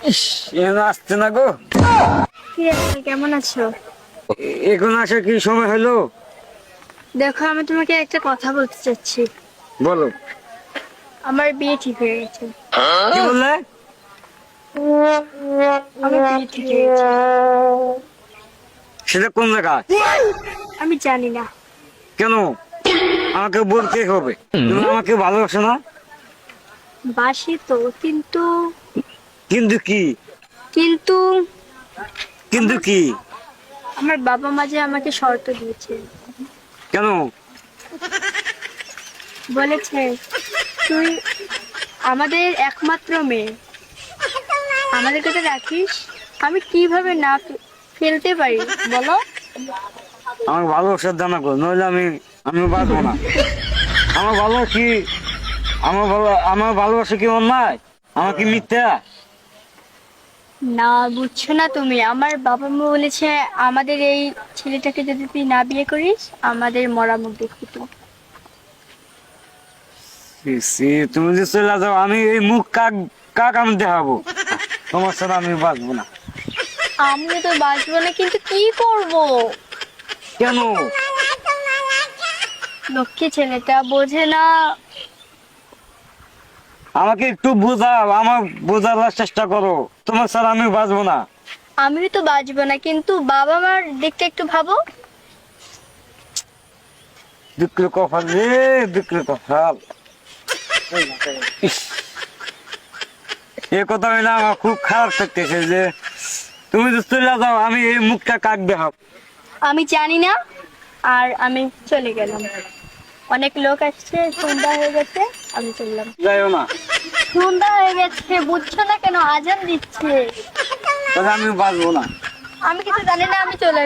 ইস, এখনো আসছে না গো। কি রে, তুমি কেমন আছো? এখন আসা কি সময় হলো? দেখো, আমি তোমাকে একটা কথা বলতে চাচ্ছি। বলো। আমার বিয়ে ঠিক হয়ে গেছে। কি বললে? আমার বিয়ে ঠিক হয়ে গেছে। সেটা কোন জায়গায়? আমি জানি না। কেন? আমাকে বলতে হবে। তুমি আমাকে ভালোবাসো না? বাসি তো, কিন্তু কিন্তু কি? কিন্তু কিন্তু কি? আমার বাবা মা যে আমাকে শর্ত দিয়েছে। কেন? বলেছে, তুই আমাদের একমাত্র মেয়ে, আমাদের কথা রাখিস। আমি কিভাবে না ফেলতে পারি বলো? আমাকে ভালোবাসার জানা গো, নইলে আমি বাঁচবো না। আমার ভালো কি? আমার ভালোবাসা কি অন্যায়? আমার কি মিথ্যা? না, বুঝছো না তুমি। আমার বাবা মা বলেছে, আমাদের এই ছেলেটাকে যদি তুই না বিয়ে করিস, আমাদের মরা মুখ দেখবি তুই। সি, সি, তুমি যে চলে যাও, আমি এই মুখ কাক কাক আমি দেখাবো? তোমার সাথে আমি বাঁচবো না। আমিও তো বাঁচবো না, কিন্তু কি করব? কেন? লক্ষ্মী ছেলেটা বোঝে না। আমাকে একটু বোঝাও, আমার বোঝার চেষ্টা করো। তোমার সাথে আমি বাঁচবো না। আমিও তো বাঁচবো না, কিন্তু বাবা মার দিকটা একটু ভাবো। দুঃখের কপাল রে, দুঃখের কপাল। ইস, এ কথা হইলে আমার খুব খারাপ লাগতেছে যে তুমি যে চলে যাও, আমি এই মুখটা কাক দেখাবো? আমি জানি না। আর আমি চলে গেলাম। অনেক লোক আসছে, সন্ধ্যা হয়ে গেছে, আমি চললাম। যাইও না। সন্ধ্যা হয়ে গেছে, বুঝছো না কেন? আজান দিচ্ছে। তাহলে আমি বাঁচবো না। আমি কিছু জানি না, আমি চলে